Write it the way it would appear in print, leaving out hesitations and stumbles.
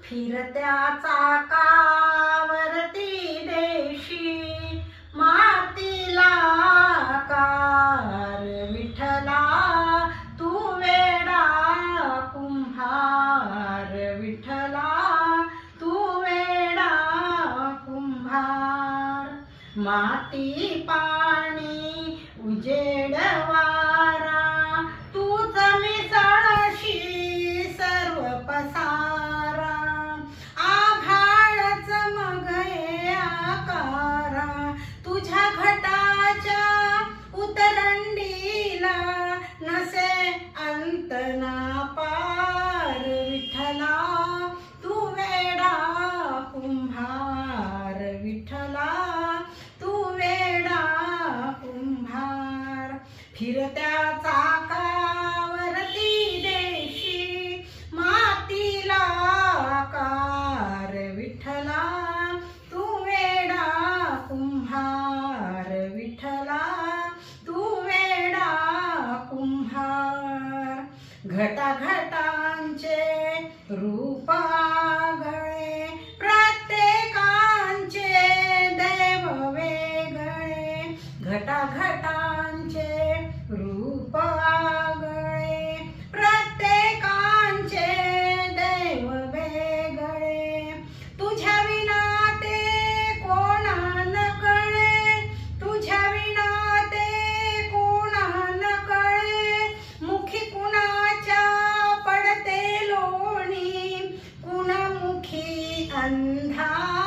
फिरत्या चाकावरती देशी मातीला आकार विठ्ठला तू वेडा कुंभार विठ्ठला तू वेडा कुंभार माती पाणी उजेड वारा तूच मिसळशी सर्व पसारा आभाळच मग आकारा तुझ्या घटाच्या उतरंडीला नसे अंत ना पार विठ्ठला तू वेडा कुंभार विठ्ठला तू वेडा कुंभार फिरत्या चाकावरती देशी मातीला आकार विठ्ठला तू वेडा कुंभार विठ्ठला तू वेडा कुंभार घटाघटांचे रूप आगळे प्रत्येकांचे देव वेगळे घटाघटांचे रूप आगळे प्रत्येकांचे देव वेगळे तुझ्या विना ते कोणा न कळे तुझ्या विना ते कोणा न कळे मुखी कुणाच्या पडते लोणी कुणामुखी अंधार